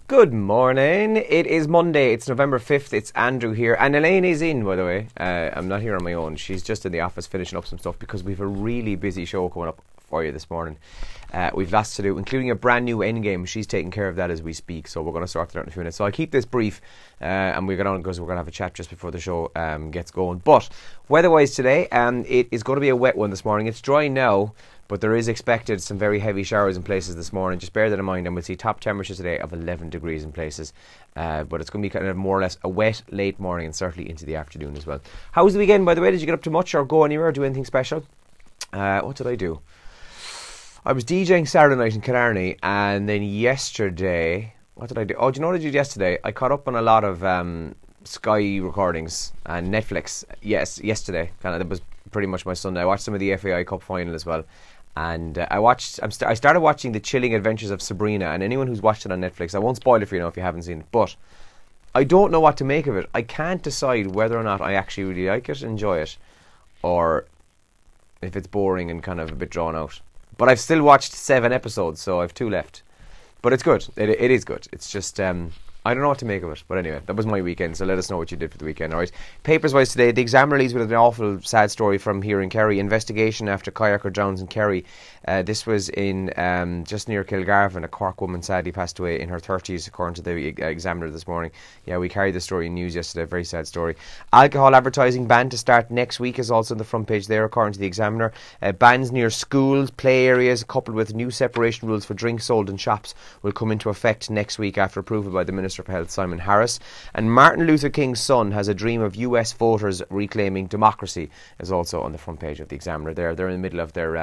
Good morning. It is Monday. It's November 5th. It's Andrew here. And Elaine is in, by the way. I'm not here on my own. She's just in the office finishing up some stuff because we have a really busy show coming up for you this morning. We've lots to do, including a brand new endgame. She's taking care of that as we speak, so we're going to start that in a few minutes. So I'll keep this brief and we'll get on because we're going to have a chat just before the show gets going. But weather-wise today, it is going to be a wet one this morning. It's dry now, but there is expected some very heavy showers in places this morning. Just bear that in mind, and we'll see top temperatures today of 11 degrees in places. But it's going to be kind of more or less a wet late morning and certainly into the afternoon as well. How was the weekend, by the way? Did you get up to much or go anywhere or do anything special? What did I do? I was DJing Saturday night in Killarney, and then yesterday, what did I do? Oh, do you know what I did yesterday? I caught up on a lot of Sky recordings and Netflix. Yes, yesterday. That was pretty much my Sunday. I watched some of the FAI Cup final as well. And I started watching The Chilling Adventures of Sabrina, and anyone who's watched it on Netflix, I won't spoil it for you now if you haven't seen it, but I don't know what to make of it. I can't decide whether or not I actually really like it, enjoy it, or if it's boring and kind of a bit drawn out. But I've still watched 7 episodes, so I've 2 left. But it's good. It is good. It's just I don't know what to make of it. But anyway, that was my weekend, so let us know what you did for the weekend, alright? Papers-wise today, the Examiner leads with an awful sad story from here in Kerry. Investigation after kayaker drowns in Kerry. This was in just near Kilgarvan. A Cork woman sadly passed away in her 30s, according to the Examiner this morning. Yeah, we carried the story in news yesterday. Very sad story. Alcohol advertising ban to start next week is also on the front page there, according to the Examiner. Bans near schools, play areas, coupled with new separation rules for drinks sold in shops, will come into effect next week after approval by the Minister for Health, Simon Harris. And Martin Luther King's son has a dream of US voters reclaiming democracy, is also on the front page of the Examiner there. They're in the middle of their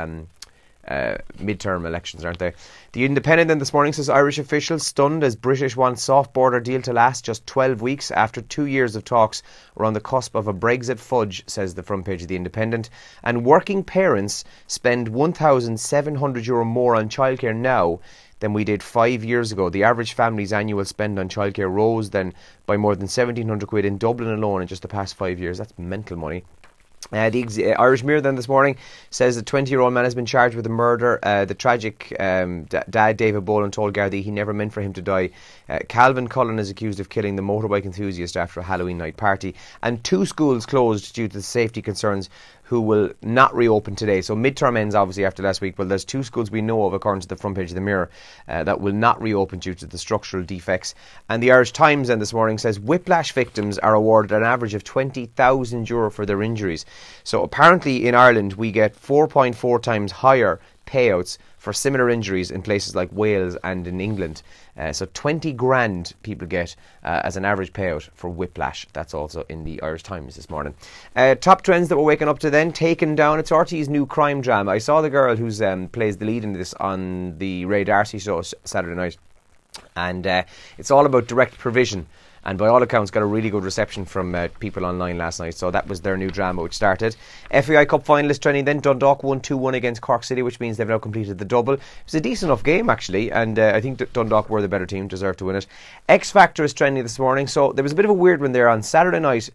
midterm elections, aren't they? The Independent then this morning says Irish officials stunned as British want soft border deal to last just 12 weeks after 2 years of talks. We're on the cusp of a Brexit fudge, says the front page of the Independent. And working parents spend €1,700 more on childcare now than we did 5 years ago. The average family's annual spend on childcare rose then by more than £1,700 in Dublin alone in just the past 5 years. That's mental money. The Irish Mirror then this morning says the 20-year-old man has been charged with the murder. The tragic dad, David Boland, told Gardaí he never meant for him to die. Calvin Cullen is accused of killing the motorbike enthusiast after a Halloween night party. And 2 schools closed due to safety concerns who will not reopen today. So midterm ends obviously after last week, but there's 2 schools we know of, according to the front page of the Mirror, that will not reopen due to the structural defects. And the Irish Times then this morning says whiplash victims are awarded an average of €20,000 for their injuries. So apparently in Ireland we get 4.4 times higher payouts for similar injuries in places like Wales and in England. So 20 grand people get as an average payout for whiplash. That's also in the Irish Times this morning. Top trends that we're waking up to then. Taken Down. It's RT's new crime drama. I saw the girl who's plays the lead in this on the Ray D'Arcy show Saturday night. And it's all about direct provision. And by all accounts got a really good reception from people online last night. So that was their new drama which started. FAI Cup finalist training then. Dundalk won 2-1 against Cork City, which means they've now completed the double. It was a decent enough game actually, and I think Dundalk were the better team, deserved to win it. X Factor is trending this morning. So there was a bit of a weird one there on Saturday night.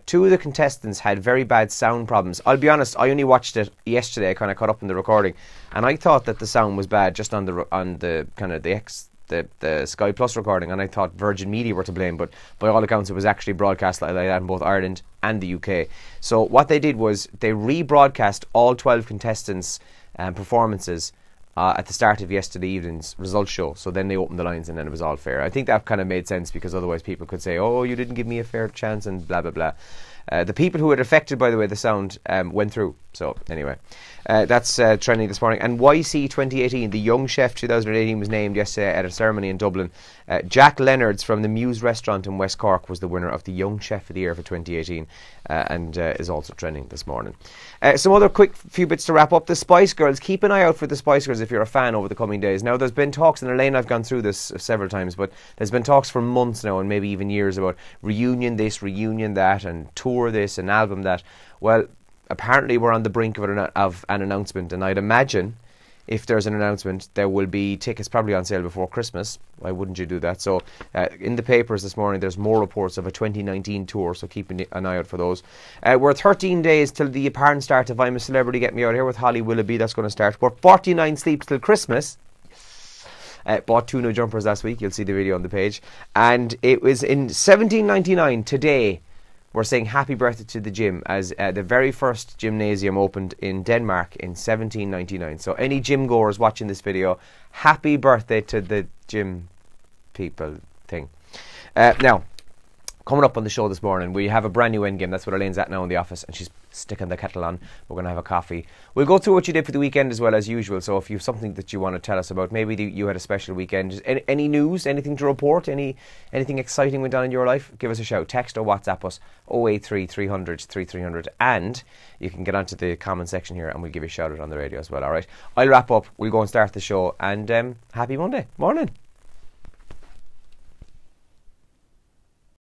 2 of the contestants had very bad sound problems. I'll be honest, I only watched it yesterday. I kind of caught up in the recording, and I thought that the sound was bad just on the kind of the Sky Plus recording, and I thought Virgin Media were to blame, but by all accounts it was actually broadcast like that in both Ireland and the UK. So what they did was they rebroadcast all 12 contestants' performances at the start of yesterday evening's results show. So then they opened the lines and then it was all fair. I think that kind of made sense because otherwise people could say, oh, you didn't give me a fair chance and blah blah blah. The people who had affected, by the way, the sound went through. So anyway, that's trending this morning. And YC 2018, the Young Chef 2018 was named yesterday at a ceremony in Dublin. Jack Leonards from the Muse restaurant in West Cork was the winner of the Young Chef of the Year for 2018 and is also trending this morning. Some other quick few bits to wrap up. The Spice Girls. Keep an eye out for the Spice Girls if you're a fan over the coming days. Now there's been talks, and Elaine, I've gone through this several times, but there's been talks for months now and maybe even years about reunion this, reunion that, and tour this, and album that. Well, apparently we're on the brink of an announcement, and I'd imagine if there's an announcement there will be tickets probably on sale before Christmas. Why wouldn't you do that? So in the papers this morning there's more reports of a 2019 tour, so keep an eye out for those. We're 13 days till the apparent start of I'm a Celebrity, Get Me Out Here with Holly Willoughby. That's going to start. We're 49 sleeps till Christmas. Bought 2 new jumpers last week. You'll see the video on the page. And it was in 1799 today. We're saying happy birthday to the gym, as the very first gymnasium opened in Denmark in 1799. So any gym goers watching this video, happy birthday to the gym people thing. Now, coming up on the show this morning, we have a brand new endgame. That's what Elaine's at now in the office, and she's sticking the kettle on. We're going to have a coffee. We'll go through what you did for the weekend as well as usual. So if you have something that you want to tell us about, maybe you had a special weekend. Any news, anything to report, anything exciting went on in your life, give us a shout. Text or WhatsApp us 083 300 3300, and you can get onto the comment section here and we'll give you a shout out on the radio as well. All right, I'll wrap up. We'll go and start the show, and happy Monday morning.